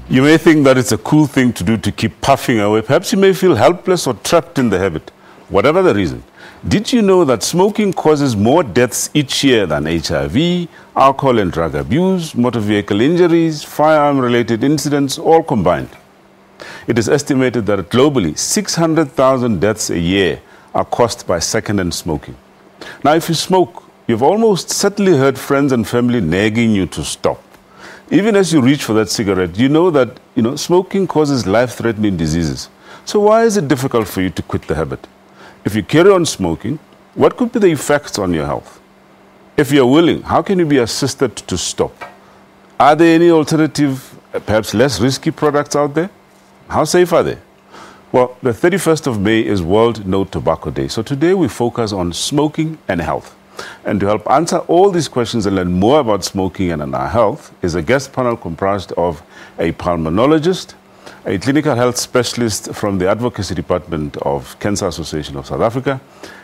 You may think that it's a cool thing to do to keep puffing away. Perhaps you may feel helpless or trapped in the habit. Whatever the reason, did you know that smoking causes more deaths each year than HIV, alcohol and drug abuse, motor vehicle injuries, firearm-related incidents, all combined? It is estimated that globally, 600,000 deaths a year are caused by second-hand smoking. Now, if you smoke, you've almost certainly heard friends and family nagging you to stop. Even as you reach for that cigarette, you know that smoking causes life-threatening diseases. So why is it difficult for you to quit the habit? If you carry on smoking, what could be the effects on your health? If you're willing, how can you be assisted to stop? Are there any alternative, perhaps less risky products out there? How safe are they? Well, the 31st of May is World No Tobacco Day. So today we focus on smoking and health. And to help answer all these questions and learn more about smoking and our health is a guest panel comprised of a pulmonologist, a clinical health specialist from the Advocacy Department of Cancer Association of South Africa,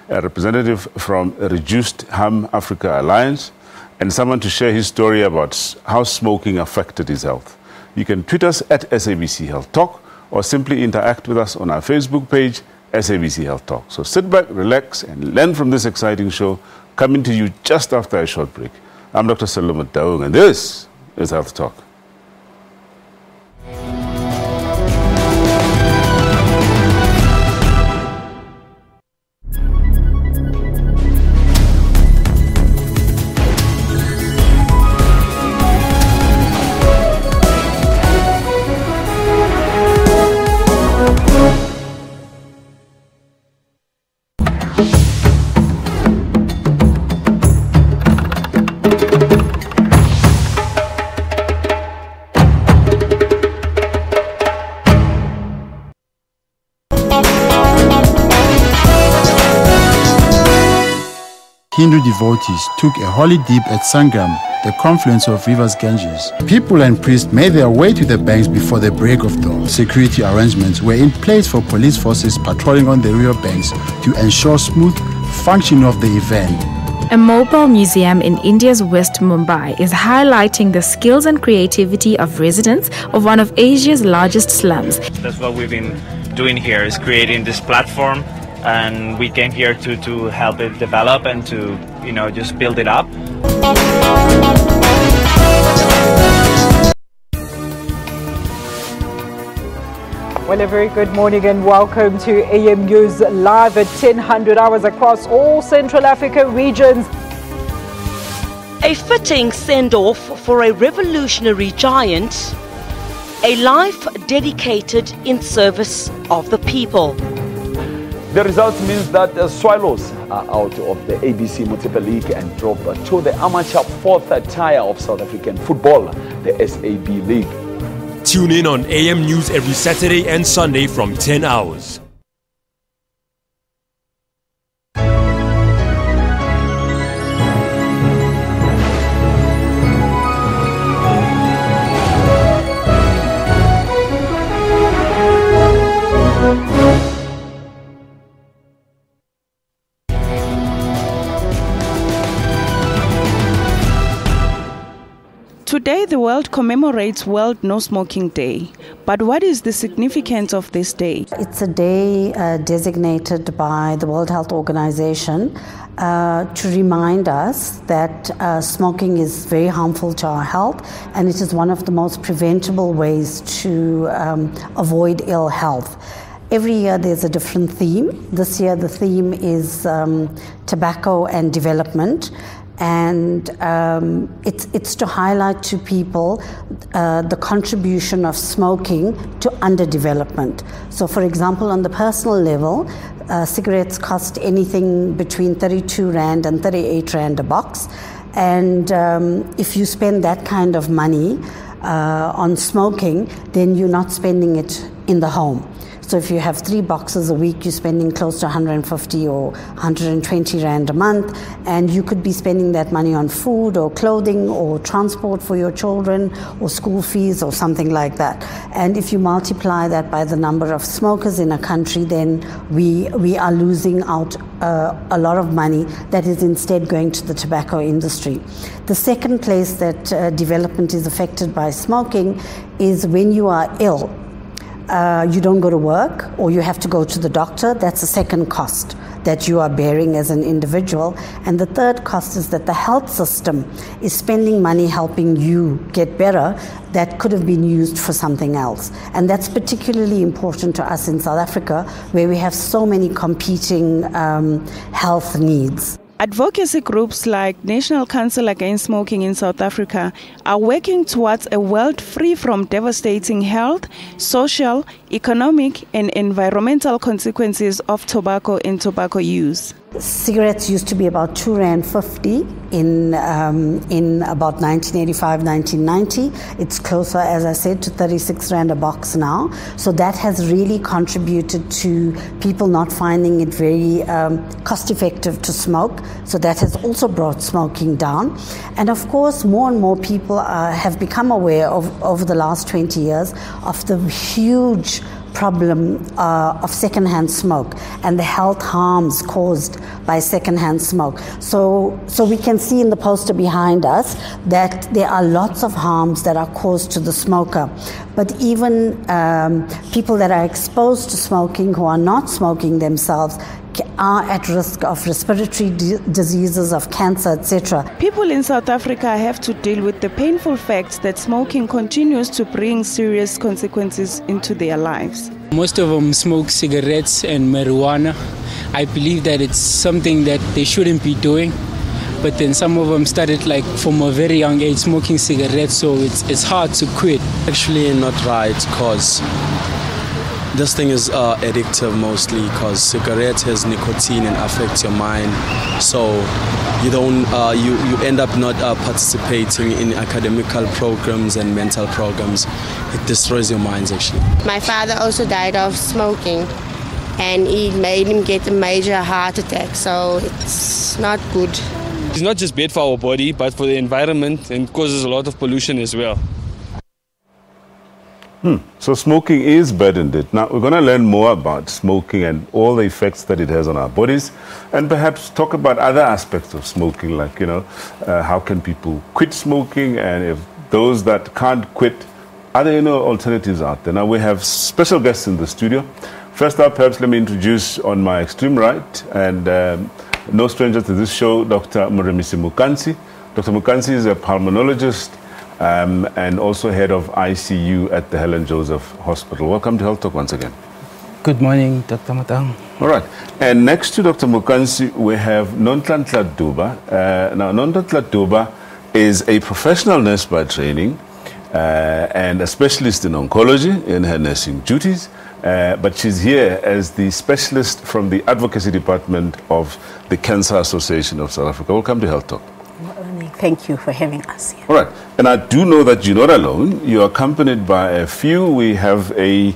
a representative from Reduced Harm Africa Alliance, and someone to share his story about how smoking affected his health. You can tweet us at SABC Health Talk or simply interact with us on our Facebook page, SABC Health Talk. So sit back, relax, and learn from this exciting show coming to you just after a short break. I'm Dr. Saloma Daung, and this is Health Talk. Hindu devotees took a holy dip at Sangam, the confluence of rivers Ganges. People and priests made their way to the banks before the break of dawn. Security arrangements were in place for police forces patrolling on the river banks to ensure smooth functioning of the event. A mobile museum in India's West Mumbai is highlighting the skills and creativity of residents of one of Asia's largest slums. That's what we've been doing here, is creating this platform, and we came here to help it develop and to just build it up. Well, a very good morning and welcome to AM News Live at 1000 hours across all Central Africa regions. A fitting send-off for a revolutionary giant, a life dedicated in service of the people. The result means that the Swallows are out of the ABC Municipal League and drop to the amateur fourth tier of South African football, the SAB League. Tune in on AM News every Saturday and Sunday from 10 hours. Today, the world commemorates World No Smoking Day. But what is the significance of this day? It's a day designated by the World Health Organization to remind us that smoking is very harmful to our health, and it is one of the most preventable ways to avoid ill health. Every year there's a different theme. This year the theme is tobacco and development. And it's to highlight to people the contribution of smoking to underdevelopment. So, for example, on the personal level, cigarettes cost anything between 32 Rand and 38 Rand a box. And if you spend that kind of money on smoking, then you're not spending it in the home. So if you have 3 boxes a week, you're spending close to 150 or 120 Rand a month, and you could be spending that money on food or clothing or transport for your children or school fees or something like that. And if you multiply that by the number of smokers in a country, then we are losing out a lot of money that is instead going to the tobacco industry. The second place that development is affected by smoking is when you are ill. You don't go to work or you have to go to the doctor. That's a second cost that you are bearing as an individual. And the third cost is that the health system is spending money helping you get better that could have been used for something else. And that's particularly important to us in South Africa, where we have so many competing health needs. Advocacy groups like National Council Against Smoking in South Africa are working towards a world free from devastating health, social, economic, and environmental consequences of tobacco and tobacco use. Cigarettes used to be about 2.50 Rand in about 1985, 1990. It's closer, as I said, to 36 Rand a box now. So that has really contributed to people not finding it very cost effective to smoke. So that has also brought smoking down. And of course, more and more people have become aware over the last 20 years of the huge problem of secondhand smoke and the health harms caused by secondhand smoke. So we can see in the poster behind us that there are lots of harms that are caused to the smoker. But even people that are exposed to smoking who are not smoking themselves are at risk of respiratory diseases, of cancer, etc. People in South Africa have to deal with the painful fact that smoking continues to bring serious consequences into their lives. Most of them smoke cigarettes and marijuana. I believe that it's something that they shouldn't be doing. But then some of them started like from a very young age smoking cigarettes, so it's hard to quit. Actually not right, because this thing is addictive mostly, because cigarette has nicotine and affects your mind. So you don't you end up not participating in academical programs and mental programs. It destroys your minds actually. My father also died of smoking, and it made him get a major heart attack, so it's not good. It's not just bad for our body, but for the environment, and causes a lot of pollution as well. So smoking is bad indeed. Now we're going to learn more about smoking and all the effects that it has on our bodies, and perhaps talk about other aspects of smoking, like, how can people quit smoking, and if those that can't quit, are there alternatives out there? Now we have special guests in the studio. First up, perhaps let me introduce on my extreme right, and no stranger to this show, Dr. Muremisi Mukansi. Dr. Mukansi is a pulmonologist and also head of ICU at the Helen Joseph Hospital. Welcome to Health Talk once again. Good morning, Dr. Matang. All right. And next to Dr. Mukansi, we have Nonhlanhla Duba. Now, Nonhlanhla Duba is a professional nurse by training and a specialist in oncology in her nursing duties. But she's here as the specialist from the advocacy department of the Cancer Association of South Africa. Welcome to Health Talk. Thank you for having us here. All right. And I do know that you're not alone. You're accompanied by a few. We have a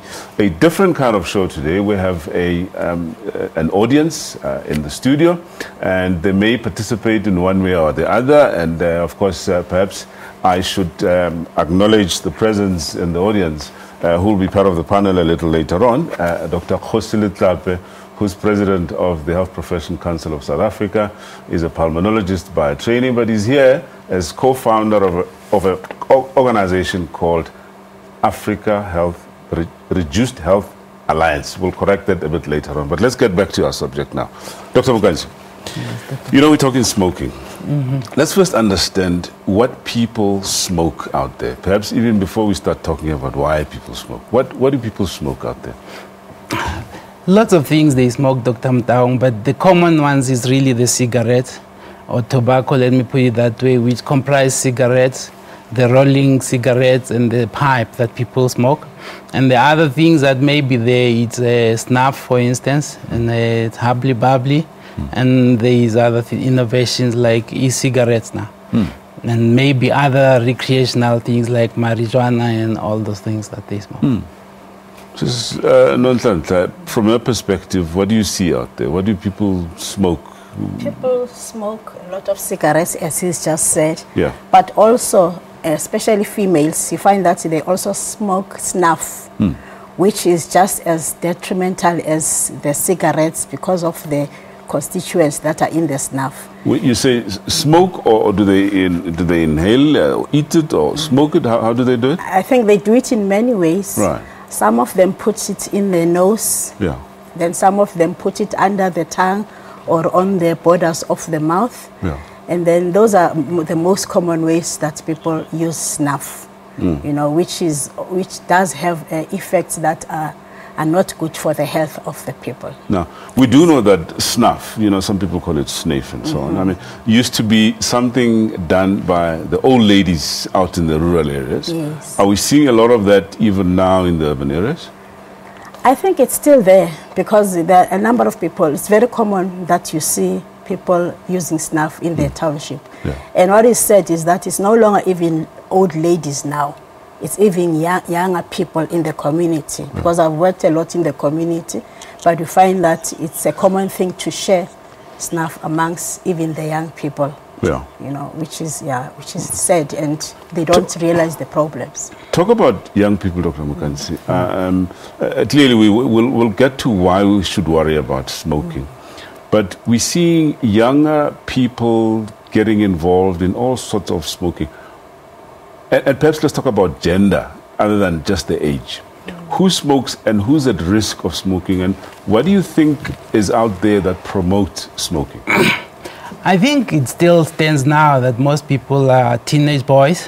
different kind of show today. We have an audience in the studio, and they may participate in one way or the other. And of course, perhaps I should acknowledge the presence in the audience who will be part of the panel a little later on, Dr. Khosile Tlape, who's president of the Health Profession Council of South Africa, is a pulmonologist by training, but he's here as co-founder of an organization called Africa Reduced Health Alliance. We'll correct that a bit later on, but let's get back to our subject now. Dr. Mukansi, we're talking smoking. Let's first understand what people smoke out there. Perhaps even before we start talking about why people smoke. What do people smoke out there? Lots of things they smoke, Dr. Mtaung, but the common ones is really the cigarette or tobacco, let me put it that way, which comprise cigarettes, the rolling cigarettes and the pipe that people smoke. And the other things that may be there, it's snuff, for instance, and it's hubbly bubbly. And there is other innovations like e-cigarettes now. And maybe other recreational things like marijuana and all those things that they smoke. Just, Nonhlanhla, from your perspective, what do you see out there? What do people smoke? People smoke a lot of cigarettes, as he's just said. Yeah. But also, especially females, you find that they also smoke snuff, which is just as detrimental as the cigarettes because of the constituents that are in the snuff. You say smoke, or do they inhale, or eat it, or smoke it? How do they do it? I think they do it in many ways. Right. Some of them put it in their nose. Yeah. Then some of them put it under the tongue or on the borders of the mouth. Yeah. And then those are the most common ways that people use snuff, you know, which does have effects that are not good for the health of the people. Now, we do know that snuff, you know, some people call it sniff and so on. I mean, used to be something done by the old ladies out in the rural areas. Yes. Are we seeing a lot of that even now in the urban areas? I think it's still there because there are a number of people. It's very common that you see people using snuff in their township. Yeah. And what is said is that it's no longer even old ladies now. It's even younger people in the community, because I've worked a lot in the community, but you find that it's a common thing to share snuff amongst even the young people. Yeah. You know, which is sad, and they don't realize the problems. Talk about young people, Dr. Mukansi. Clearly, we'll get to why we should worry about smoking. But we see younger people getting involved in all sorts of smoking. And perhaps let's talk about gender, other than just the age. Who smokes and who's at risk of smoking, and what do you think is out there that promotes smoking? I think it still stands now that most people are teenage boys.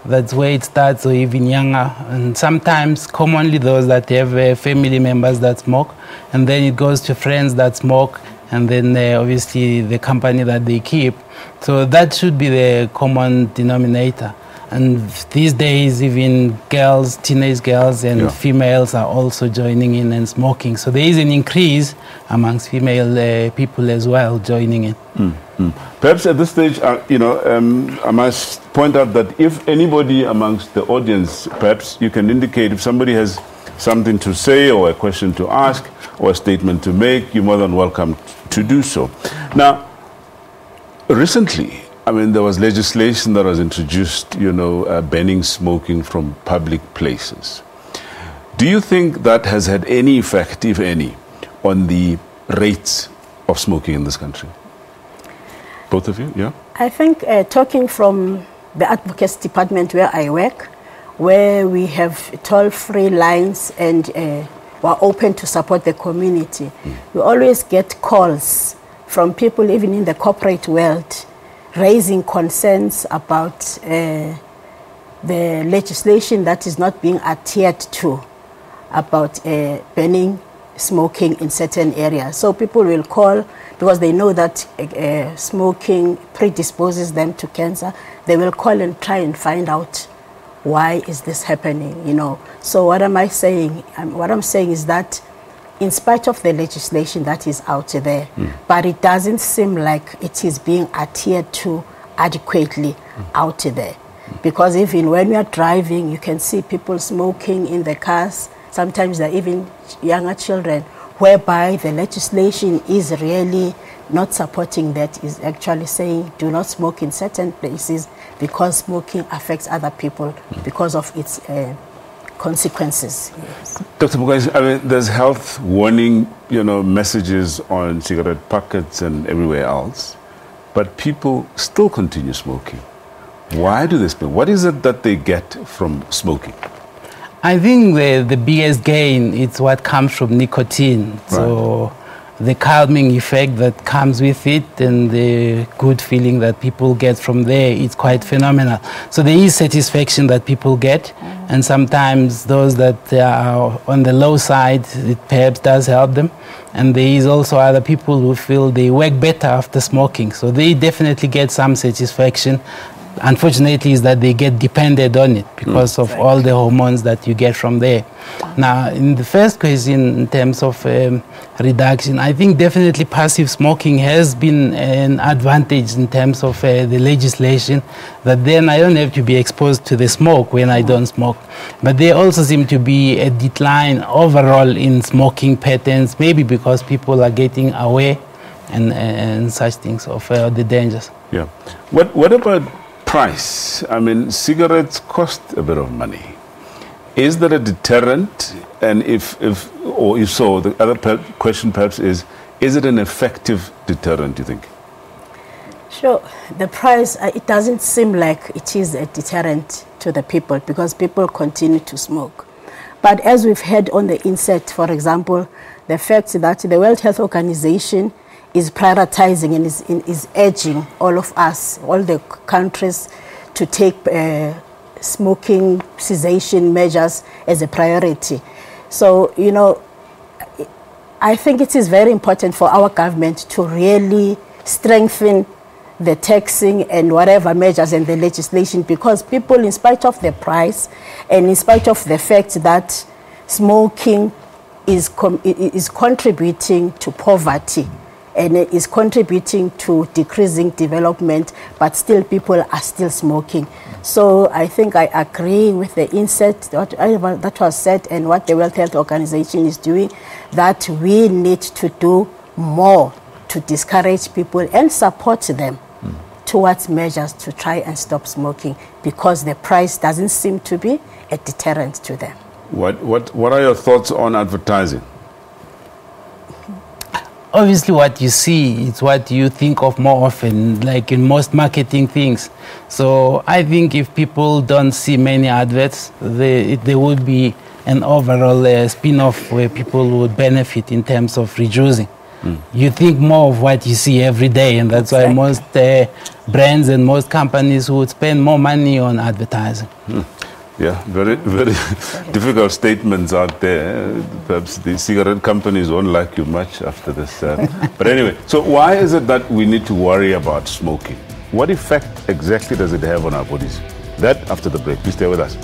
That's where it starts, or even younger. And sometimes, commonly, those that have family members that smoke, and then it goes to friends that smoke, and then obviously the company that they keep. So that should be the common denominator. And these days, even girls, teenage girls and females are also joining in and smoking. So there is an increase amongst female people as well joining in. Perhaps at this stage, I must point out that if anybody amongst the audience, perhaps you can indicate if somebody has something to say or a question to ask or a statement to make, you're more than welcome to do so. Now, recently, there was legislation that was introduced, banning smoking from public places. Do you think that has had any effect, if any, on the rates of smoking in this country? Both of you, yeah? I think talking from the advocacy department where I work, where we have toll-free lines and we're open to support the community, we always get calls from people even in the corporate world raising concerns about the legislation that is not being adhered to about banning smoking in certain areas. So people will call because they know that smoking predisposes them to cancer. They will call and try and find out why is this happening, So what am I saying? What I'm saying is that in spite of the legislation that is out there, but it doesn't seem like it is being adhered to adequately out there. Because even when we are driving, you can see people smoking in the cars. Sometimes they're even younger children, whereby the legislation is really not supporting that, is actually saying do not smoke in certain places because smoking affects other people because of its consequences. Yes. Dr. Mukansi, there's health warning, messages on cigarette packets and everywhere else, but people still continue smoking. Why do they smoke? What is it that they get from smoking? I think the biggest gain is what comes from nicotine. Right. So the calming effect that comes with it and the good feeling that people get from there is quite phenomenal. So there is satisfaction that people get, and sometimes those that are on the low side, it perhaps does help them. And there is also other people who feel they work better after smoking. So they definitely get some satisfaction unfortunately is that they get dependent on it because of all the hormones that you get from there. Now, in the first question, in terms of reduction, I think definitely passive smoking has been an advantage in terms of the legislation, that then I don't have to be exposed to the smoke when I don't smoke. But there also seems to be a decline overall in smoking patterns, maybe because people are getting aware and such things of the dangers. Yeah. What about price? I mean, cigarettes cost a bit of money. Is there a deterrent? And if so, the other question perhaps is it an effective deterrent, do you think? Sure. The price, it doesn't seem like it is a deterrent to the people because people continue to smoke. But as we've heard on the inset, for example, the fact that the World Health Organization is prioritizing and is urging all of us, all the countries, to take smoking cessation measures as a priority. So, you know, I think it is very important for our government to really strengthen the taxing and whatever measures and the legislation, because people, in spite of the price and in spite of the fact that smoking is contributing to poverty and is contributing to decreasing development, but still people are still smoking. So I think I agree with the inset that was said and what the World Health Organization is doing, that we need to do more to discourage people and support them towards measures to try and stop smoking, because the price doesn't seem to be a deterrent to them. What are your thoughts on advertising? Obviously, what you see is what you think of more often, like in most marketing things. So I think if people don't see many adverts, there would be an overall spin-off where people would benefit in terms of reducing. You think more of what you see every day, and that's why most brands and most companies would spend more money on advertising. Yeah, very, very difficult statements out there. Perhaps the cigarette companies won't like you much after this. But anyway, so why is it that we need to worry about smoking? What effect exactly does it have on our bodies? That after the break. Please stay with us.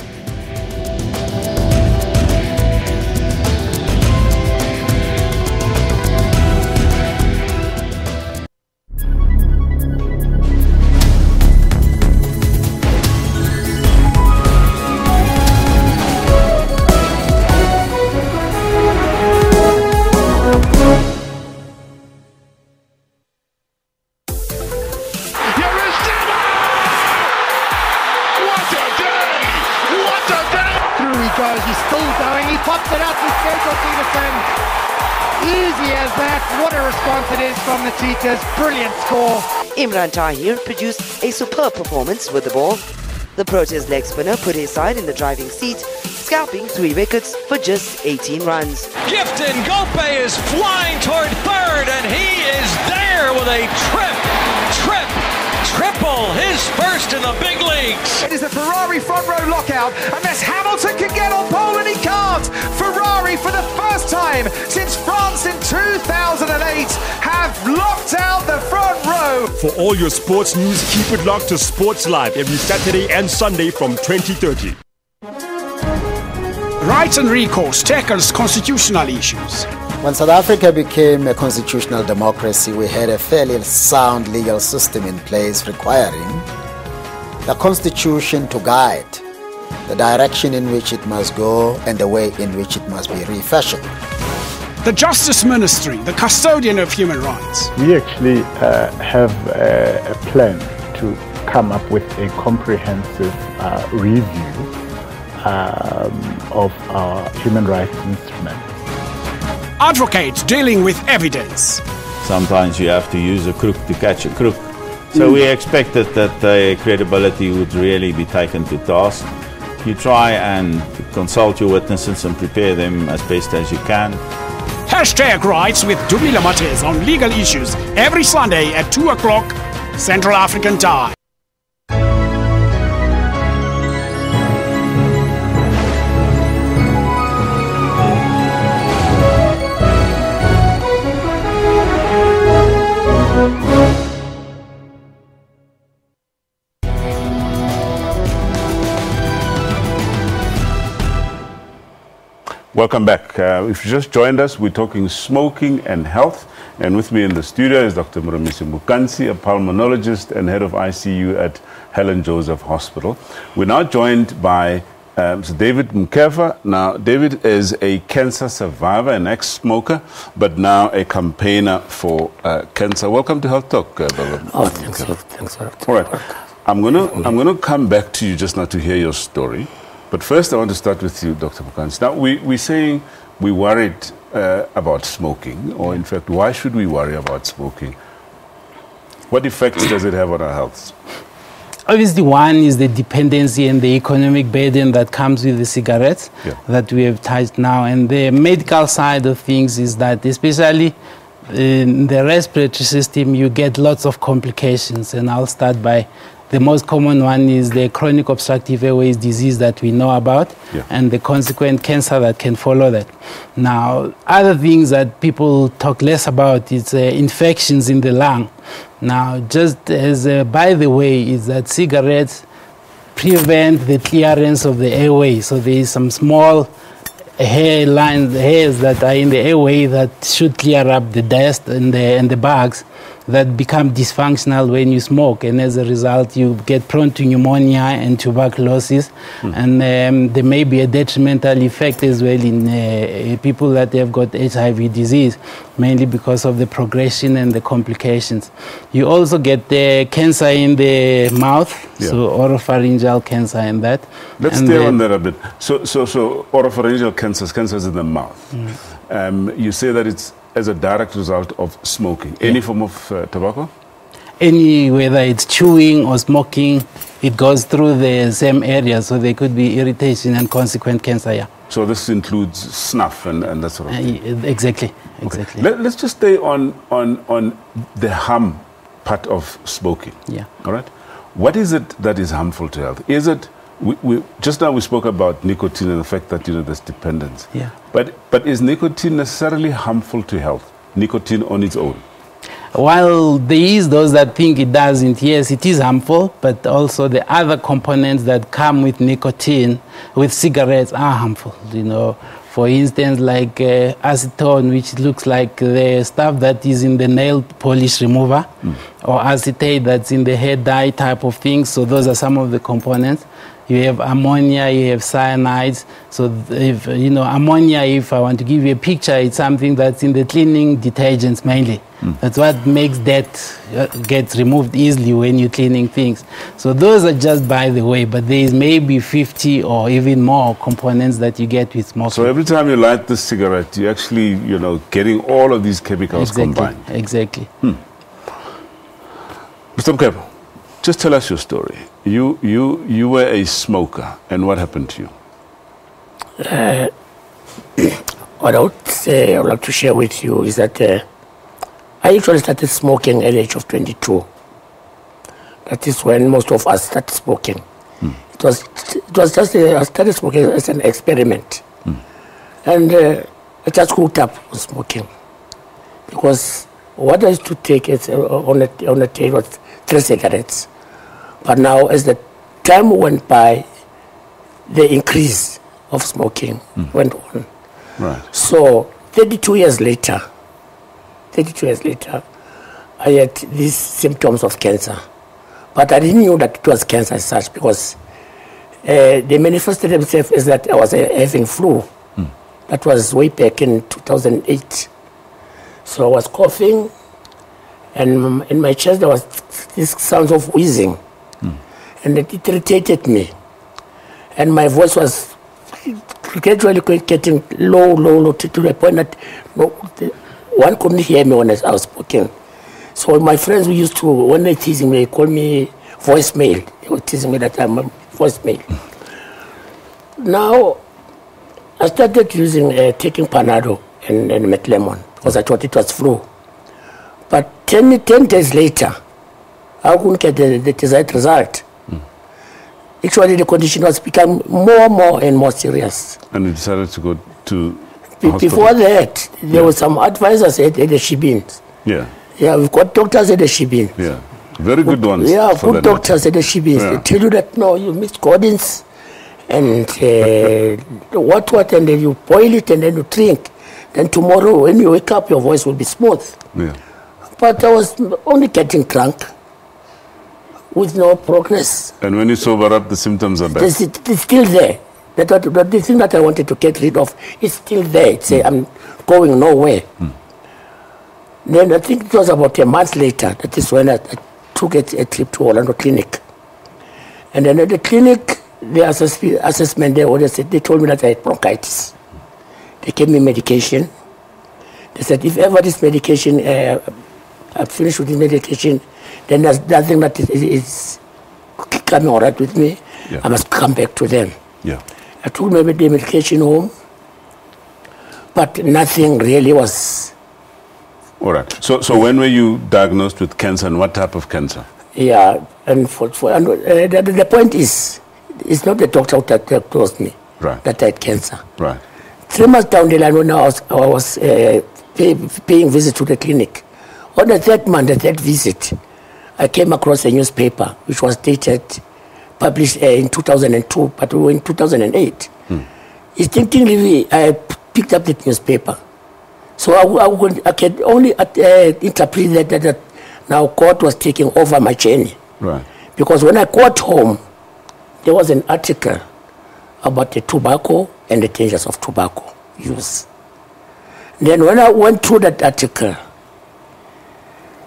Brilliant score. Imran Tahir produced a superb performance with the ball. The Proteas leg spinner put his side in the driving seat, scalping 3 wickets for just 18 runs. Gifton Gope is flying toward third, and he is there with a triple, his first in the big leagues. It is a Ferrari front row lockout, unless Hamilton can get on pole, and he can't. Ferrari, for the first time since France in 2008, have locked out the front row. For all your sports news, keep it locked to Sports Live every Saturday and Sunday from 20:30. Rights and recourse tackles constitutional issues. When South Africa became a constitutional democracy, we had a fairly sound legal system in place requiring the Constitution to guide the direction in which it must go and the way in which it must be refashioned. The Justice Ministry, the custodian of human rights. We actually have a plan to come up with a comprehensive review of our human rights instruments. Advocates dealing with evidence. Sometimes you have to use a crook to catch a crook. So we expected that the credibility would really be taken to task. You try and consult your witnesses and prepare them as best as you can. Hashtag Rights with Dumila Matez on legal issues every Sunday at 2 o'clock Central African Time. Welcome back. If you just joined us, we're talking smoking and health. And with me in the studio is Dr. Murumisi Mukansi, a pulmonologist and head of ICU at Helen Joseph Hospital. We're now joined by David Mkeva. Now, David is a cancer survivor, an ex-smoker, but now a campaigner for cancer. Welcome to Health Talk, Oh, thanks. Thanks. All right. I'm gonna come back to you just now to hear your story. But first, I want to start with you, Dr. Mukansi. Now, we're saying we're worried about smoking, or in fact, why should we worry about smoking? What effects does it have on our health? Obviously, one is the dependency and the economic burden that comes with the cigarettes that we have touched now. And the medical side of things is that, especially in the respiratory system, you get lots of complications. And I'll start by the most common one is the chronic obstructive airways disease that we know about, and the consequent cancer that can follow that. Now, other things that people talk less about is infections in the lung. Now, just as by the way, is that cigarettes prevent the clearance of the airway. So there is some small hairs that are in the airway that should clear up the dust and the bugs that become dysfunctional when you smoke, and as a result you get prone to pneumonia and tuberculosis, and there may be a detrimental effect as well in people that have got HIV disease, mainly because of the progression and the complications. You also get the cancer in the mouth, so oropharyngeal cancer and that. Let's stay on that a bit. So oropharyngeal cancers in the mouth. You say that it's as a direct result of smoking. Any form of tobacco? Whether it's chewing or smoking, it goes through the same area, so there could be irritation and consequent cancer, So this includes snuff and that sort of thing? Exactly. Let's just stay on the harm part of smoking. All right? What is it that is harmful to health? Is it, just now we spoke about nicotine and the fact that, there's dependence. But is nicotine necessarily harmful to health? Nicotine on its own? While there is those that think it doesn't, yes, it is harmful, but also the other components that come with nicotine, with cigarettes, are harmful. For instance, like acetone, which looks like the stuff that is in the nail polish remover, or acetate that's in the hair dye type of things. So those are some of the components. You have ammonia, you have cyanides. So if ammonia, if I want to give you a picture, it's something that's in the cleaning detergents mainly. That's what makes that get removed easily when you're cleaning things. So those are just by the way, but there is maybe 50 or even more components that you get with smoking. So every time you light the cigarette, you're actually, getting all of these chemicals combined. Exactly. Mr. Mkebo, just tell us your story. You were a smoker, and what happened to you? What I would like to share with you is that I actually started smoking at the age of 22. That is when most of us started smoking. It was just I started smoking as an experiment, and I just hooked up with smoking because what I used to take is on a day was 3 cigarettes. But now, as the time went by, the increase of smoking went on. Right. So 32 years later, I had these symptoms of cancer. But I didn't know that it was cancer as such because they manifested themselves as that I was having flu. That was way back in 2008. So I was coughing, and in my chest there was this sounds of wheezing. And it irritated me. And my voice was gradually getting low to the point that one couldn't hear me when I was speaking. So my friends who used to, when they teasing me, they called me voicemail. They were teasing me that I'm a voicemail. Now, I started taking Panado and Metlemon because I thought it was flu. But 10 days later, I couldn't get the desired result. Actually, the condition was becoming more and more serious. And you decided to go to hospital? Before that, there were some advisors at the Shibins. Yeah, we've got doctors at the Shibins. Yeah, very good ones. Yeah, good doctors at the Shibins. They tell you that, no, you missed Gordon's And what, and then you boil it and then you drink. Then tomorrow when you wake up, your voice will be smooth. Yeah. But I was only getting drunk with no progress. And when you sober up, the symptoms are back. It's still there. The thing that I wanted to get rid of is still there. It's I'm going nowhere. Then I think it was about a month later, that is when I took a trip to Orlando Clinic. And then at the clinic, the assessment there, they told me that I had bronchitis. They gave me medication. They said, if ever this medication, I finish with this medication, then there's nothing that is coming all right with me. Yeah. I must come back to them. Yeah. I took my medication home, but nothing really was. All right. So when were you diagnosed with cancer, and what type of cancer? Yeah, and the point is, it's not the doctor that diagnosed me that I had cancer. Right. 3 months down the line, when I was paying visit to the clinic, on the third month, the third visit, I came across a newspaper which was published in 2002, but we were in 2008. Instinctively, I picked up the newspaper. So I can only interpret that now God was taking over my journey. Right. Because when I got home, there was an article about the tobacco and the dangers of tobacco use. Then when I went through that article,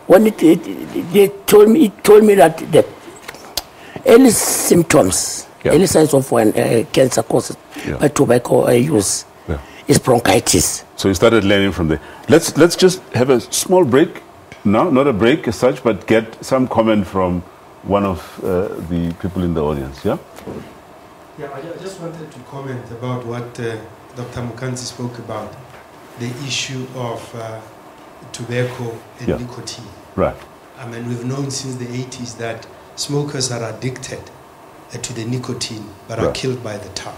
when it told me that the early symptoms, early signs of when cancer caused by tobacco use is bronchitis. So you started learning from there. Let's just have a small break. No, not a break as such, but get some comment from one of the people in the audience. Yeah. Yeah, I just wanted to comment about what Dr. Mukanzi spoke about, the issue of tobacco and nicotine. Right. I mean, we've known since the 80s that smokers are addicted to the nicotine, but are killed by the tar.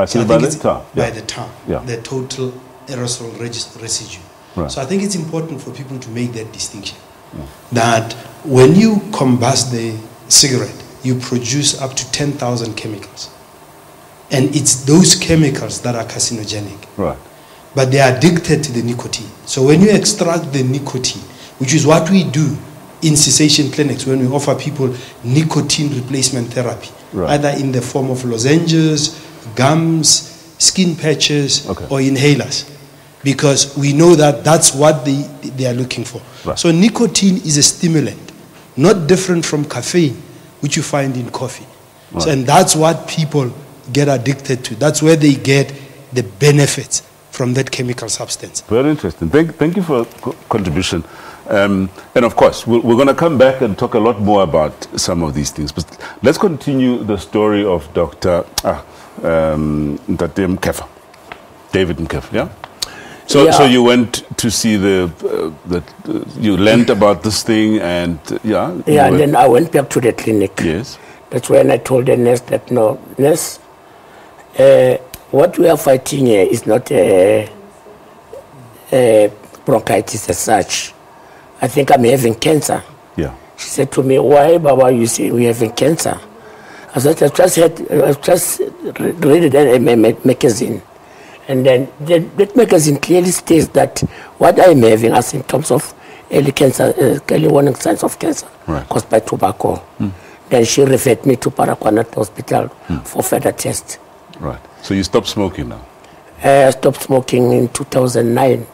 Killed by the tar? By the tar, yeah. the total aerosol residue. Right. So I think it's important for people to make that distinction. That when you combust the cigarette, you produce up to 10,000 chemicals. And it's those chemicals that are carcinogenic. Right. But they are addicted to the nicotine. So when you extract the nicotine, which is what we do in cessation clinics when we offer people nicotine replacement therapy, either in the form of lozenges, gums, skin patches, or inhalers. Because we know that that's what they are looking for. Right. So nicotine is a stimulant, not different from caffeine, which you find in coffee. Right. So, and that's what people get addicted to. That's where they get the benefits from that chemical substance. Very interesting. Thank you for contribution. And of course, we're going to come back and talk a lot more about some of these things. But let's continue the story of Dr. Mkefa, David Mkefa, yeah? So you went to see you learned about this thing and and then I went back to the clinic. Yes. That's when I told the nurse that, no, nurse, what we are fighting here is not bronchitis as such. I think I'm having cancer. Yeah. She said to me, why, Baba, you say we're having cancer? I said, I've just read a magazine. And then that magazine clearly states that what I'm having are symptoms of early cancer, early warning signs of cancer caused by tobacco. Then she referred me to Paraquanat Hospital for further tests. Right. So you stopped smoking now? I stopped smoking in 2009.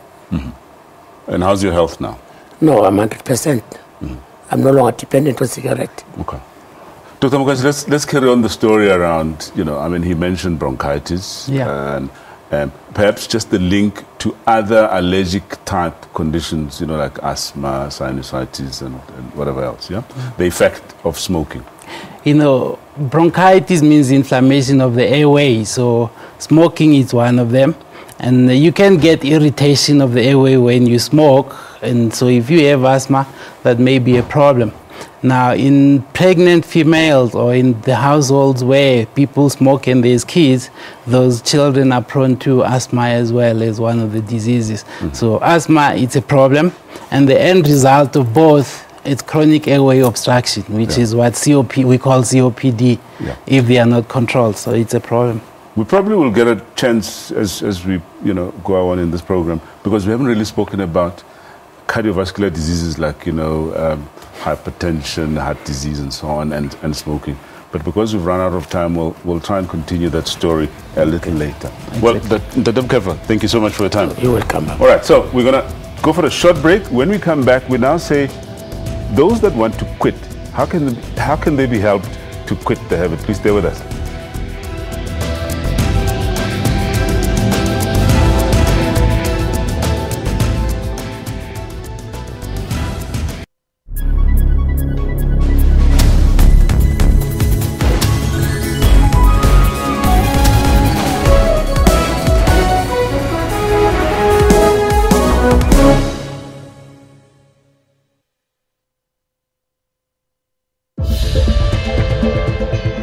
And how's your health now? No, I'm 100%. I'm no longer dependent on cigarette. Okay. Dr. Mukanzi, let's carry on the story around, he mentioned bronchitis. Yeah. And perhaps just the link to other allergic type conditions, like asthma, sinusitis, and whatever else, yeah? The effect of smoking. Bronchitis means inflammation of the airway, so smoking is one of them. And you can get irritation of the airway when you smoke, and so if you have asthma, that may be a problem. Now, in pregnant females or in the households where people smoke and there's kids, those children are prone to asthma as well as one of the diseases. So asthma, it's a problem, and the end result of both It's chronic airway obstruction, which is what we call COPD, if they are not controlled. So it's a problem. We probably will get a chance as we go on in this program, because we haven't really spoken about cardiovascular diseases like hypertension, heart disease, and so on, and smoking. But because we've run out of time, we'll try and continue that story a little later. Well, Dr. Mkefla, thank you so much for your time. You're welcome. All right, so we're going to go for a short break. When we come back, we now say those that want to quit, how can they be helped to quit the habit? Please stay with us.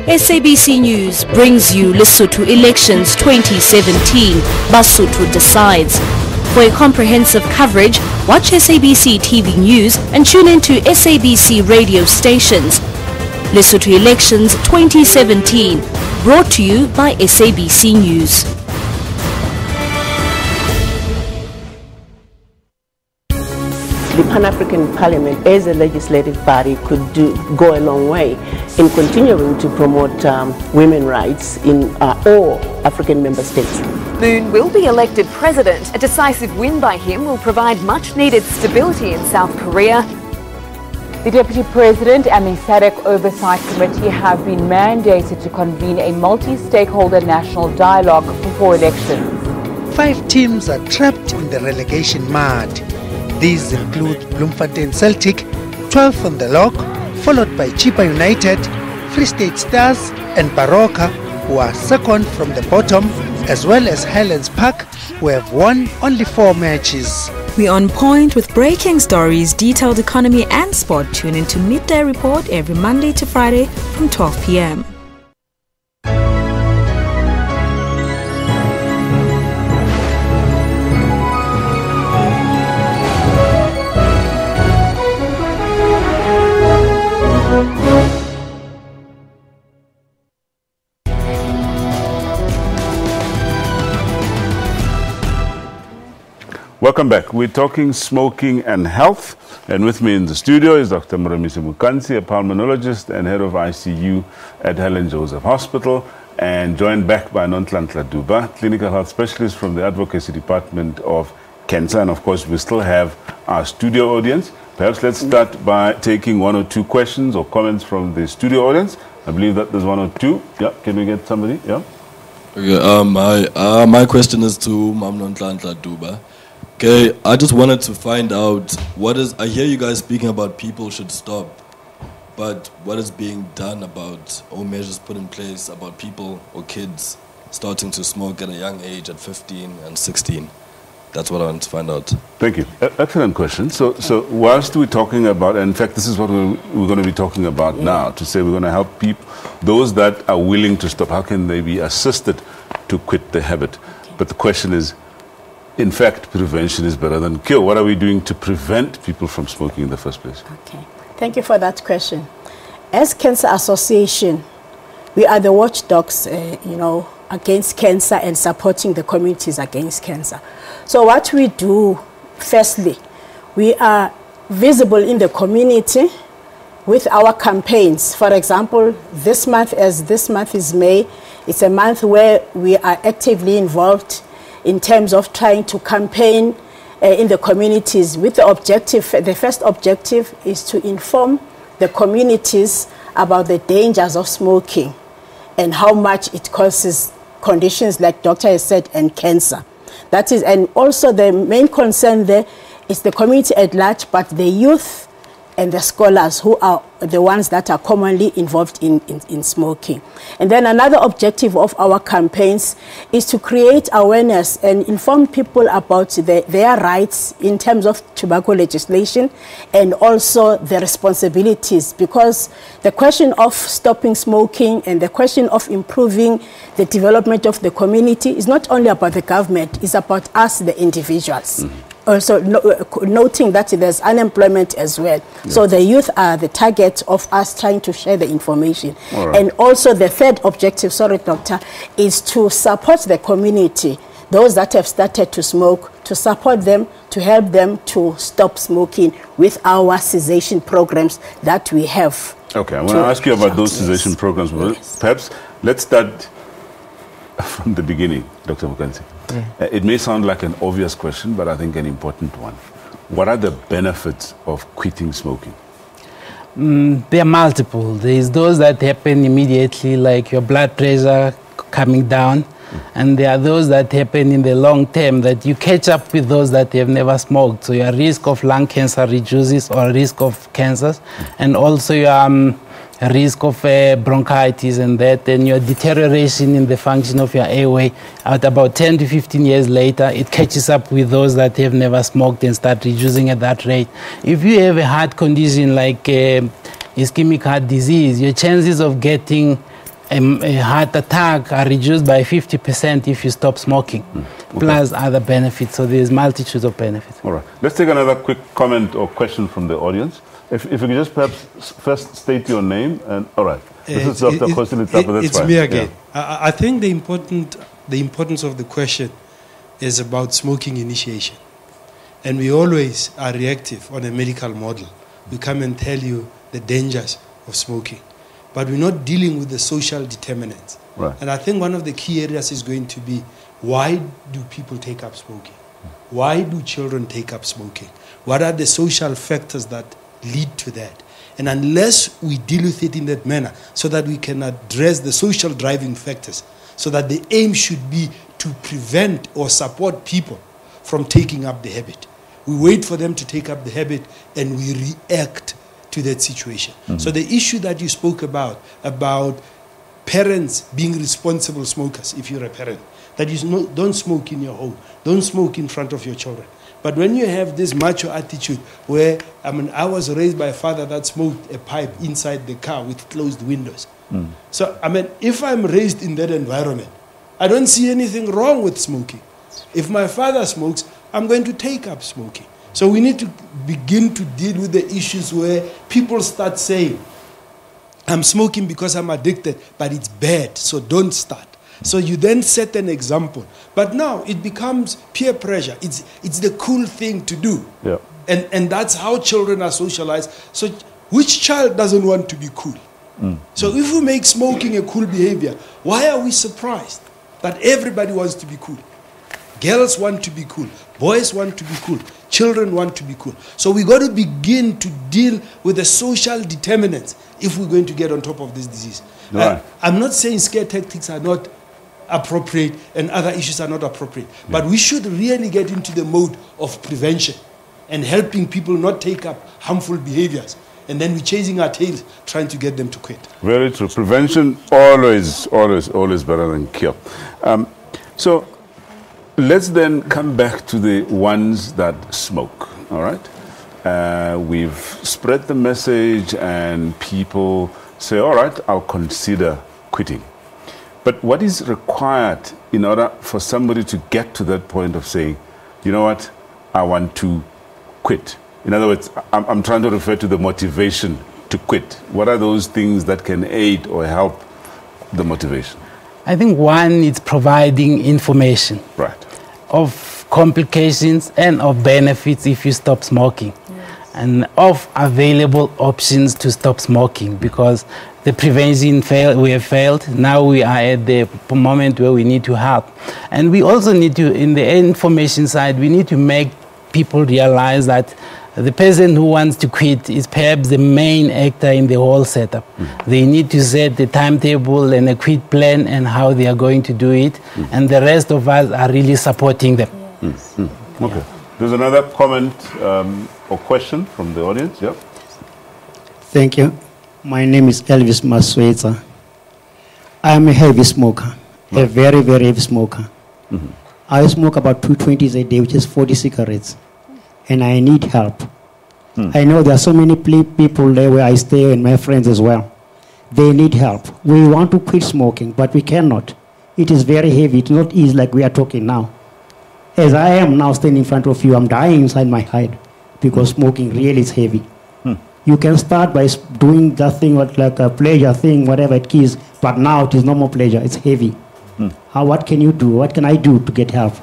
SABC News brings you Lesotho Elections 2017, Basotho Decides. For a comprehensive coverage, watch SABC TV News and tune into SABC radio stations. Lesotho Elections 2017, brought to you by SABC News. The Pan-African Parliament as a legislative body could go a long way in continuing to promote women's rights in all African member states. Moon will be elected president. A decisive win by him will provide much-needed stability in South Korea. The Deputy President and the SADC Oversight Committee have been mandated to convene a multi-stakeholder national dialogue before elections. 5 teams are trapped in the relegation mud. These include Bloemfontein Celtic, 12th on the log, followed by Chipa United, Free State Stars and Baroka, who are second from the bottom, as well as Highlands Park, who have won only 4 matches. We're on point with breaking stories, detailed economy and sport. Tune into Midday Report every Monday to Friday from 12 p.m. Welcome back. We're talking smoking and health, and with me in the studio is Dr. Mramisi Mukansi, a pulmonologist and head of ICU at Helen Joseph Hospital, and joined back by Nonhlanhla Duba, clinical health specialist from the Advocacy Department of Cancer. And of course, we still have our studio audience. Perhaps let's start by taking 1 or 2 questions or comments from the studio audience. I believe that there's 1 or 2. Yeah, can we get somebody? Yeah. Okay, my question is to Mam Nonhlanhla Duba. Okay, I just wanted to find out I hear you guys speaking about people should stop, but what is being done about, or measures put in place about people or kids starting to smoke at a young age at 15 and 16? That's what I want to find out. Thank you. Excellent question. So whilst we're talking about, and in fact, this is what we're going to be talking about now, to say we're going to help people, those that are willing to stop, how can they be assisted to quit the habit? But the question is, in fact, prevention is better than cure. What are we doing to prevent people from smoking in the first place? Okay, thank you for that question. As Cancer Association, we are the watchdogs, against cancer and supporting the communities against cancer. So what we do, firstly, we are visible in the community with our campaigns. For example, this month is May, it's a month where we are actively involved in terms of trying to campaign in the communities with the objective. The first objective is to inform the communities about the dangers of smoking and how much it causes conditions like Doctor has said and cancer. That is, and also the main concern there is the community at large, but the youth and the scholars who are the ones that are commonly involved in smoking. And then another objective of our campaigns is to create awareness and inform people about their rights in terms of tobacco legislation and also the responsibilities, because the question of stopping smoking and the question of improving the development of the community is not only about the government, it's about us, the individuals. also noting that there's unemployment as well. Yes. So the youth are the target of us trying to share the information. Right. And also the third objective, sorry, Doctor, is to support the community, those that have started to smoke, to support them, to help them to stop smoking with our cessation programs that we have. Okay, I want to ask you about those cessation programs. Yes. Perhaps let's start from the beginning, Dr. Mukansi. Yeah. It may sound like an obvious question, but I think an important one. What are the benefits of quitting smoking? There are multiple. There's those that happen immediately, like your blood pressure coming down. And there are those that happen in the long term, that you catch up with those that have never smoked. So your risk of lung cancer reduces, or risk of cancers, and also your risk of bronchitis and that, and your deterioration in the function of your airway. At about 10 to 15 years later, it catches up with those that have never smoked and start reducing at that rate. If you have a heart condition like ischemic heart disease, your chances of getting a heart attack are reduced by 50% if you stop smoking, plus other benefits. So there's multitudes of benefits. All right. Let's take another quick comment or question from the audience. If you could just perhaps first state your name. And all right. This is Dr. Kosilitapa. That's it's fine. me again. Yeah. I think the importance of the question is about smoking initiation. And we always are reactive on a medical model. We come and tell you the dangers of smoking. But we're not dealing with the social determinants. Right. And I think one of the key areas is going to be, why do people take up smoking? Why do children take up smoking? What are the social factors that lead to that? And unless we deal with it in that manner, so that we can address the social driving factors, so that the aim should be to prevent or support people from taking up the habit. We wait for them to take up the habit and we react to that situation. Mm-hmm. So the issue that you spoke about parents being responsible smokers, if you're a parent, that you don't smoke in your home, don't smoke in front of your children. But when you have this macho attitude where, I was raised by a father that smoked a pipe inside the car with closed windows. Mm. So, if I'm raised in that environment, I don't see anything wrong with smoking. If my father smokes, I'm going to take up smoking. So we need to begin to deal with the issues where people start saying, I'm smoking because I'm addicted, but it's bad, so don't start. So you then set an example. But now it becomes peer pressure. It's the cool thing to do. Yeah. And that's how children are socialized. So which child doesn't want to be cool? Mm. So if we make smoking a cool behavior, why are we surprised that everybody wants to be cool? Girls want to be cool. Boys want to be cool. Children want to be cool. So we got to begin to deal with the social determinants if we're going to get on top of this disease. Right. I'm not saying scare tactics are not appropriate and other issues are not appropriate, but we should really get into the mode of prevention and helping people not take up harmful behaviors. And then we're chasing our tails trying to get them to quit. Very true. Prevention always better than cure. So let's then come back to the ones that smoke, all right? We've spread the message and people say, all right, I'll consider quitting. But what is required in order for somebody to get to that point of saying, you know what, I want to quit? In other words, I'm trying to refer to the motivation to quit. What are those things that can aid or help the motivation? I think one is providing information. Right. Of complications and of benefits if you stop smoking. Yes. And of available options to stop smoking, because the prevention we have failed. Now we are at the moment where we need to help. And we also need to, in the information side, we need to make people realize that the person who wants to quit is perhaps the main actor in the whole setup. Mm. They need to set the timetable and a quit plan and how they are going to do it. Mm. And the rest of us are really supporting them. Yes. Mm. Mm. Okay. There's another comment or question from the audience. Yep. Thank you. My name is Elvis Masweta. I'm a heavy smoker, a very, very heavy smoker. Mm-hmm. I smoke about 220s a day, which is 40 cigarettes. And I need help. I know there are so many people there where I stay and my friends as well. They need help. We want to quit smoking, but we cannot. It is very heavy. It's not easy like we are talking now. As I am now standing in front of you, I'm dying inside my head because smoking really is heavy. You can start by doing that thing like a pleasure thing, whatever it is, but now it is no more pleasure, it's heavy. What can you do? What can I do to get help?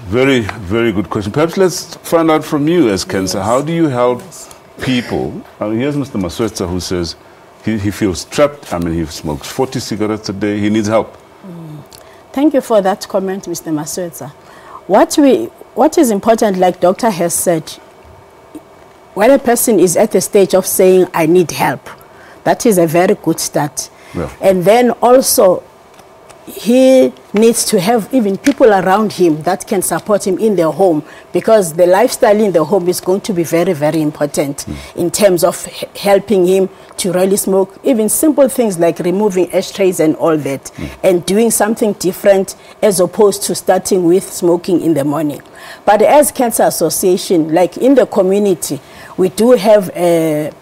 Very, very good question. Perhaps let's find out from you as cancer. How do you help people? Here's Mr. Maswetsa who says he feels trapped. I mean, he smokes 40 cigarettes a day. He needs help. Thank you for that comment, Mr. Maswetsa. What is important, like Doctor has said, when a person is at the stage of saying, I need help, that is a very good start. Yeah. And then also, he needs to have even people around him that can support him in their home, because the lifestyle in the home is going to be very, very important in terms of helping him to really smoke. Even simple things like removing ashtrays and all that, and doing something different as opposed to starting with smoking in the morning. But as Cancer Association, like in the community, we do have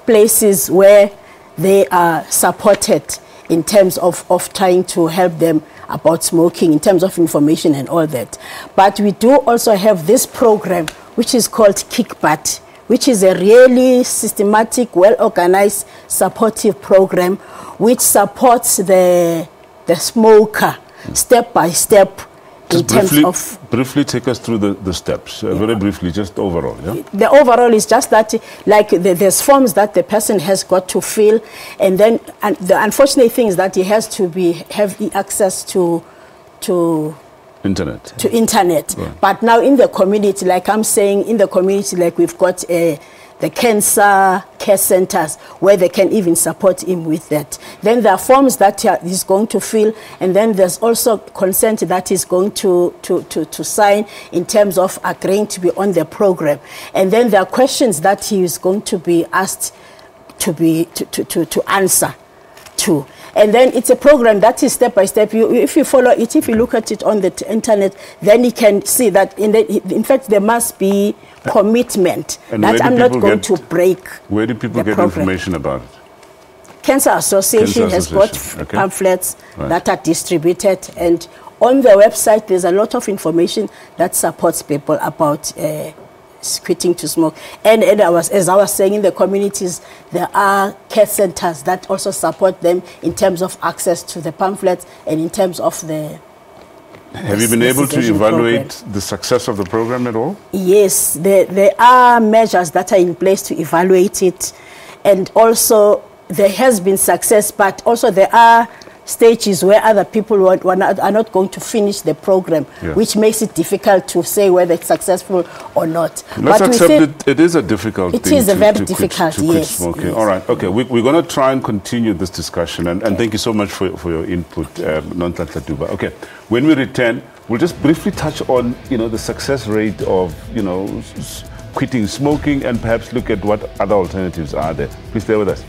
places where they are supported in terms of trying to help them about smoking, in terms of information and all that. But we do also have this program which is called Kick Butt, which is a really systematic, well-organized, supportive program which supports the smoker step by step. Briefly take us through the steps, very briefly, just overall. Yeah? The overall is just that, like there's forms that the person has got to fill, and then the unfortunate thing is that he has to have access to internet. Right. But now in the community, like I'm saying, in the community, like we've got the cancer care centers where they can even support him with that. Then there are forms that he's going to fill, and then there's also consent that he's going to sign in terms of agreeing to be on the program. And then there are questions that he is going to be asked to answer to. And then it's a program that is step by step. If you follow it, if you look at it on the internet, then you can see that in fact there must be commitment that I'm not going to break. Where do people get information about it? Cancer Association has got pamphlets that are distributed, and on the website there's a lot of information that supports people about quitting to smoke. And as I was saying, in the communities, there are care centers that also support them in terms of access to the pamphlets and in terms of the... Have you been able to evaluate the success of the program at all? Yes, there are measures that are in place to evaluate it. And also, there has been success, but also there are stages where other people are not going to finish the program, which makes it difficult to say whether it's successful or not. Let's accept it is a difficult thing. It is a very difficult, quit smoking. Yes. All right, okay, we're going to try and continue this discussion, and thank you so much for your input, Nonhlanhla Duba. Okay, when we return, we'll just briefly touch on, the success rate of, quitting smoking, and perhaps look at what other alternatives are there. Please stay with us.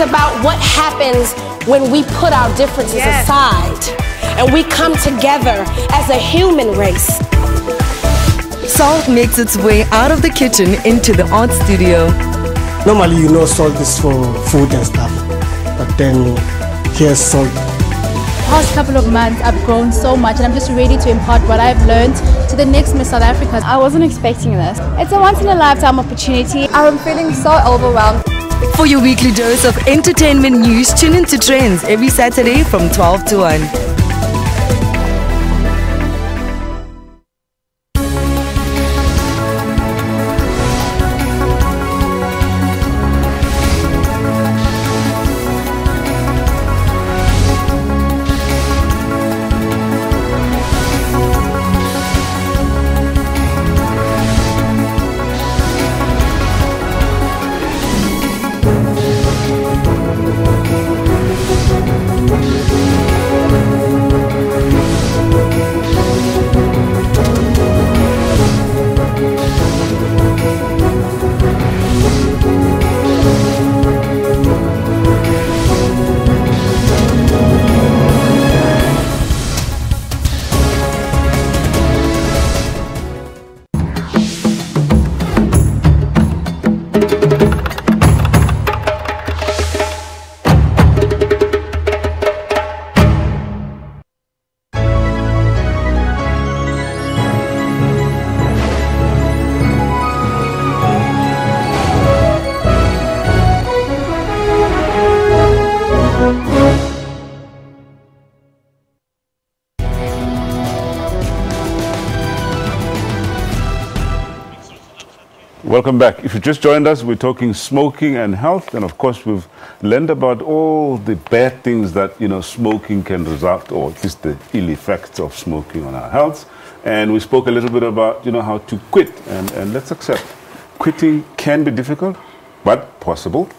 About what happens when we put our differences aside and we come together as a human race. Salt makes its way out of the kitchen into the art studio. Normally, salt is for food and stuff, but then here's salt. Past couple of months, I've grown so much, and I'm just ready to impart what I've learned to the next Miss South Africa. I wasn't expecting this. It's a once-in-a-lifetime opportunity. I'm feeling so overwhelmed. For your weekly dose of entertainment news, tune in to Trends every Saturday from 12 to 1. Welcome back. If you just joined us, we're talking smoking and health, and of course we've learned about all the bad things that smoking can result, or at least the ill effects of smoking on our health. And we spoke a little bit about how to quit, and let's accept quitting can be difficult, but possible.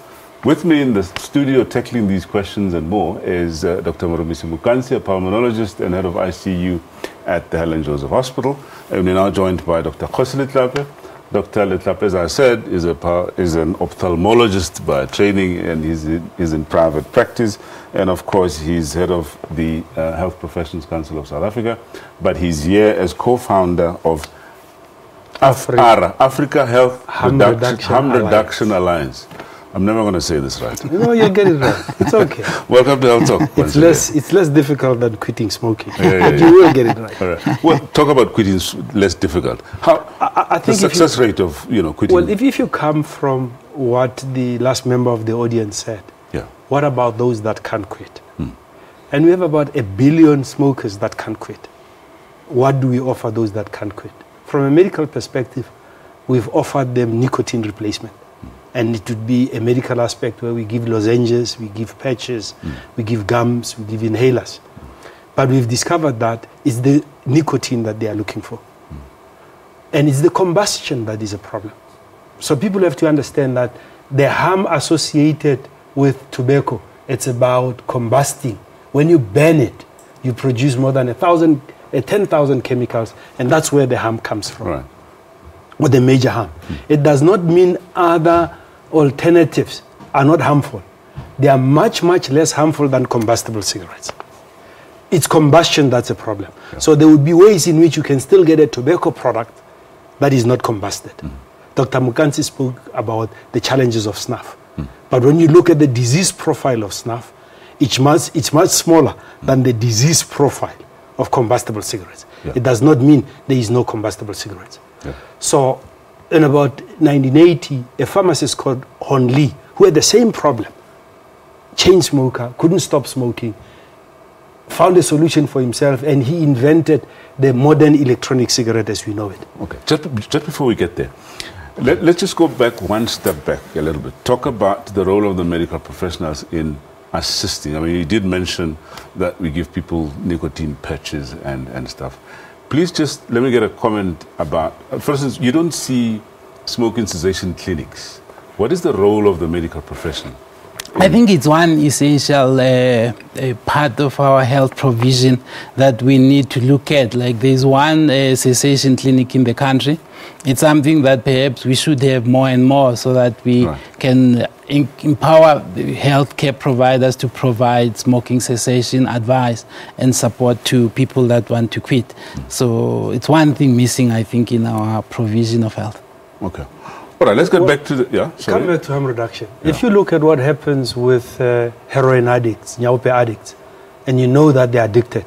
With me in the studio tackling these questions and more is Dr. Moromisi Mukansi, a pulmonologist and head of ICU at the Helen Joseph Hospital. And we're now joined by Dr. Khosi Letlape. Dr. Letlape, as I said, is an ophthalmologist by training, and he's in private practice. And of course, he's head of the Health Professions Council of South Africa. But he's here as co-founder of Africa Health Harm Reduction Alliance. I'm never going to say this right. No, you get it right. It's okay. Welcome to Health Talk. It's less difficult than quitting smoking. But you will get it right. All right. Well, talk about quitting is less difficult. I think the success rate of quitting. Well, if you come from what the last member of the audience said, what about those that can't quit? And we have about 1 billion smokers that can't quit. What do we offer those that can't quit? From a medical perspective, we've offered them nicotine replacement. And it would be a medical aspect where we give lozenges, we give patches, we give gums, we give inhalers. But we've discovered that it's the nicotine that they are looking for. And it's the combustion that is a problem. So people have to understand that the harm associated with tobacco, it's about combusting. When you burn it, you produce more than 10,000 chemicals, and that's where the harm comes from. Right. Or the major harm. It does not mean other alternatives are not harmful. They are much, much less harmful than combustible cigarettes. It's combustion that's a problem. So there would be ways in which you can still get a tobacco product that is not combusted. Dr. Mukansi spoke about the challenges of snuff. But when you look at the disease profile of snuff, it's much smaller than the disease profile of combustible cigarettes. It does not mean there is no combustible cigarettes. So in about 1980, a pharmacist called Hon Lee, who had the same problem, chain smoker, couldn't stop smoking, found a solution for himself, and he invented the modern electronic cigarette as we know it. Okay, just before we get there, let's just go back one step back a little bit. Talk about the role of the medical professionals in assisting. I mean, you did mention that we give people nicotine patches and stuff. Please just let me get a comment about, for instance, you don't see smoking cessation clinics. What is the role of the medical profession? I think it's one essential part of our health provision that we need to look at. Like there's one cessation clinic in the country. It's something that perhaps we should have more and more so that we can empower the healthcare providers to provide smoking cessation advice and support to people that want to quit. So it's one thing missing, I think, in our provision of health. Okay. All right, let's get back to the... Come back to harm reduction. If you look at what happens with heroin addicts, nyaupe addicts, and you know that they're addicted,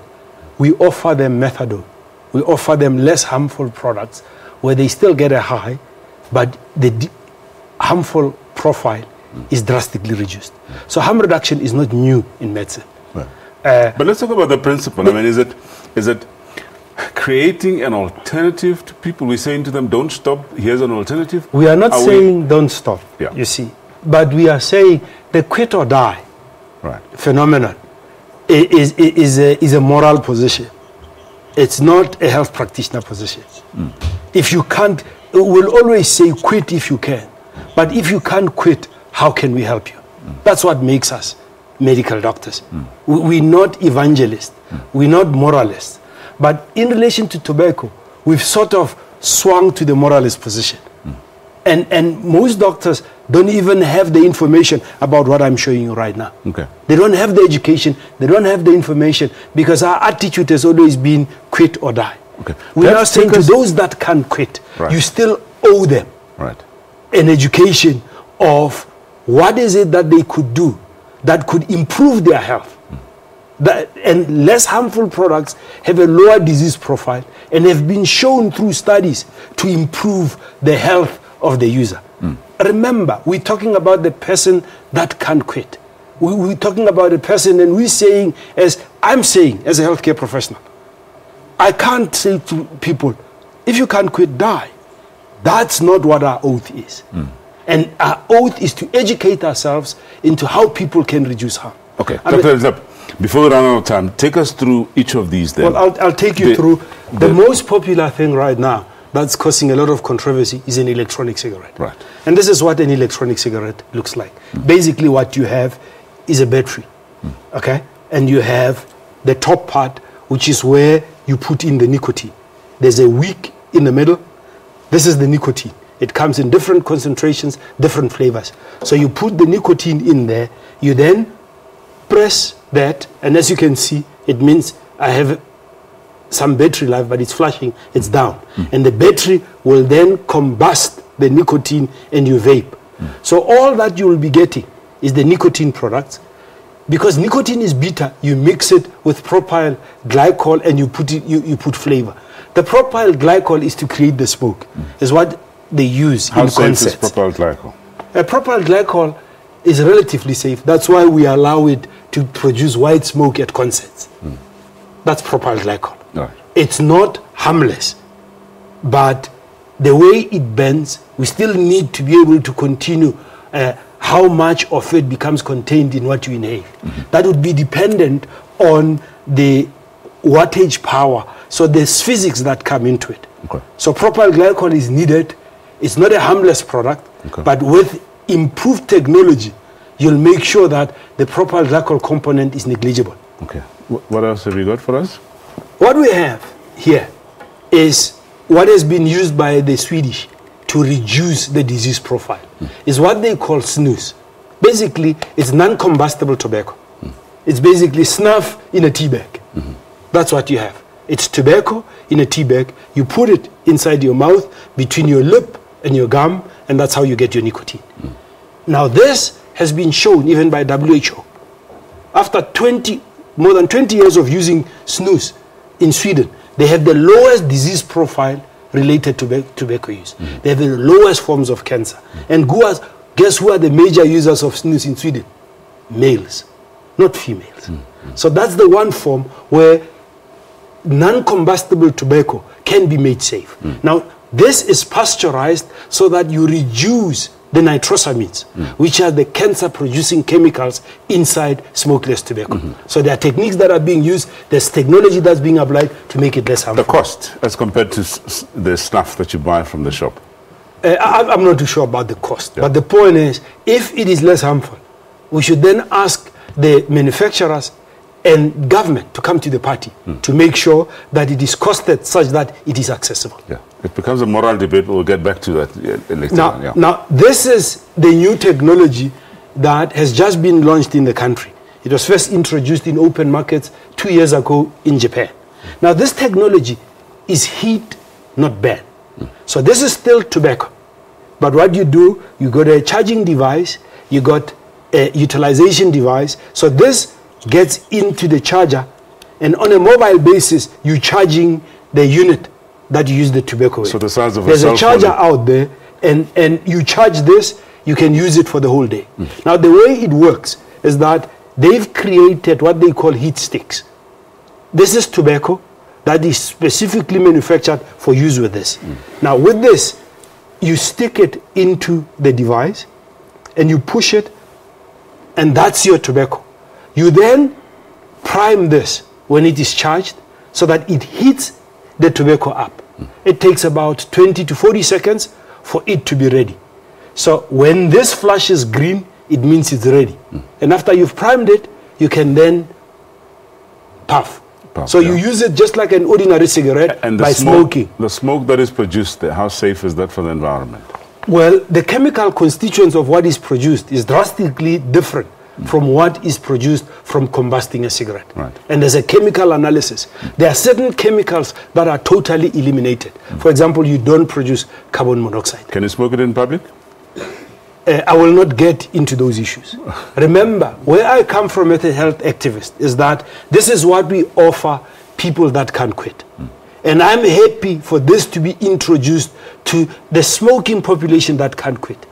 we offer them methadone. We offer them less harmful products where they still get a high, but the harmful profile is drastically reduced. So harm reduction is not new in medicine. But let's talk about the principle. I mean, is it creating an alternative to people? We're saying to them, don't stop, here's an alternative? We are not saying don't stop, you see. But we are saying the quit or die phenomenon is a moral position. It's not a health practitioner position. If you can't, we'll always say quit if you can. But if you can't quit, how can we help you? That's what makes us medical doctors. We're not evangelists. We're not moralists. But in relation to tobacco, we've sort of swung to the moralist position. And most doctors don't even have the information about what I'm showing you right now. Okay. They don't have the education, they don't have the information, because our attitude has always been quit or die. Okay. We're now saying to those that can't quit, you still owe them an education of what is it that they could do that could improve their health. And less harmful products have a lower disease profile and have been shown through studies to improve the health of the user. Remember, we're talking about the person that can't quit. We're talking about a person, and we're saying, as I'm saying as a healthcare professional, I can't say to people, if you can't quit, die. That's not what our oath is. And our oath is to educate ourselves into how people can reduce harm. Okay, Dr. Zep, before we run out of time, take us through each of these then. Well, I'll take you through. The most popular thing right now that's causing a lot of controversy is an electronic cigarette. Right. And this is what an electronic cigarette looks like. Basically what you have is a battery, okay? And you have the top part, which is where you put in the nicotine. There's a wick in the middle. This is the nicotine. It comes in different concentrations, different flavors. So you put the nicotine in there, you then press that, and as you can see, it means I have some battery life, but it's flashing, it's down. And the battery will then combust the nicotine and you vape. So all that you will be getting is the nicotine products. Because nicotine is bitter, you mix it with propyl glycol and you put flavor. The propyl glycol is to create the smoke, is what they use in concerts. How safe is propyl glycol? Propyl glycol is relatively safe. That's why we allow it to produce white smoke at concerts. That's propyl glycol. Right. It's not harmless, but the way it bends, we still need to be able to continue how much of it becomes contained in what you inhale. That would be dependent on the wattage power. So there's physics that come into it. Okay. So propyl glycol is needed. It's not a harmless product, but with improved technology, you'll make sure that the propyl glycol component is negligible. Okay. What else have you got for us? What we have here is what has been used by the Swedish to reduce the disease profile. Is what they call snus. Basically, it's non-combustible tobacco. It's basically snuff in a tea bag. That's what you have. It's tobacco in a tea bag. You put it inside your mouth, between your lip and your gum, and that's how you get your nicotine. Now this has been shown even by WHO. After more than 20 years of using snus in Sweden, they have the lowest disease profile related to tobacco use. They have the lowest forms of cancer. And guess who are the major users of snus in Sweden? Males, not females. So that's the one form where non-combustible tobacco can be made safe. Now, this is pasteurized so that you reduce the nitrosamines, which are the cancer-producing chemicals inside smokeless tobacco. So there are techniques that are being used, there's technology that's being applied to make it less harmful. The cost, as compared to the stuff that you buy from the shop? I'm not too sure about the cost, but the point is, if it is less harmful, we should then ask the manufacturers and government to come to the party to make sure that it is costed such that it is accessible. Yeah, it becomes a moral debate, but we'll get back to that later on. Now, this is the new technology that has just been launched in the country. It was first introduced in open markets 2 years ago in Japan. Now, this technology is heat, not burn. So this is still tobacco. But what you do, you got a charging device, you got a utilization device. So this gets into the charger, and on a mobile basis, you're charging the unit that you use the tobacco with. So the size of There's a charger out there, and you charge this, you can use it for the whole day. Now, the way it works is that they've created what they call heat sticks. This is tobacco that is specifically manufactured for use with this. Now, with this, you stick it into the device, and you push it, and that's your tobacco. You then prime this when it is charged so that it heats the tobacco up. It takes about 20 to 40 seconds for it to be ready. So when this flashes green, it means it's ready. And after you've primed it, you can then puff. So you use it just like an ordinary cigarette by smoking. The smoke that is produced there, how safe is that for the environment? Well, the chemical constituents of what is produced is drastically different from what is produced from combusting a cigarette. Right. And there's a chemical analysis. There are certain chemicals that are totally eliminated. For example, you don't produce carbon monoxide. Can you smoke it in public? I will not get into those issues. Remember, where I come from as a health activist is that this is what we offer people that can't quit. And I'm happy for this to be introduced to the smoking population that can't quit.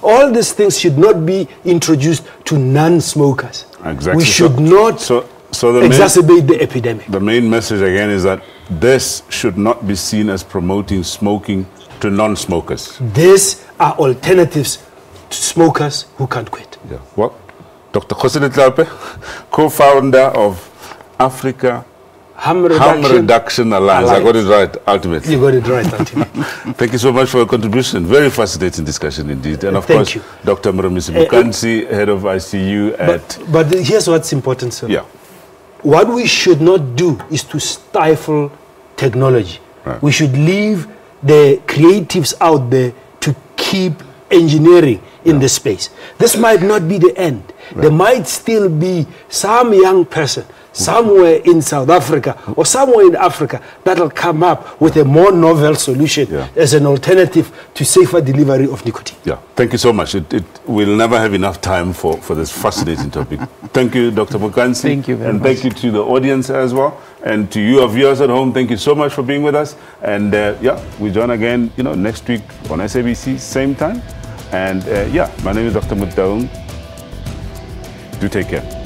All these things should not be introduced to non-smokers. Exactly. We should not exacerbate the epidemic. The main message again is that this should not be seen as promoting smoking to non-smokers. These are alternatives to smokers who can't quit. Yeah. Well, Dr. Khosile Tlhaphe, co-founder of Africa Harm Reduction Alliance. I got it right, ultimately. You got it right, ultimately. Thank you so much for your contribution. Very fascinating discussion indeed. And of course, Dr. Murumisi Bukansi, head of ICU at... But here's what's important, sir. Yeah. What we should not do is to stifle technology. Right. We should leave the creatives out there to keep engineering in the space. This might not be the end. Right. There might still be some young person somewhere in South Africa or somewhere in Africa that'll come up with a more novel solution as an alternative to safer delivery of nicotine. Yeah, thank you so much. We'll never have enough time for this fascinating topic. Thank you, Dr. Bukansi. Thank you very much. And thank you to the audience as well. And to you, our viewers at home, thank you so much for being with us. And yeah, we join again, next week on SABC, same time. And yeah, my name is Dr. Mutaung. Do take care.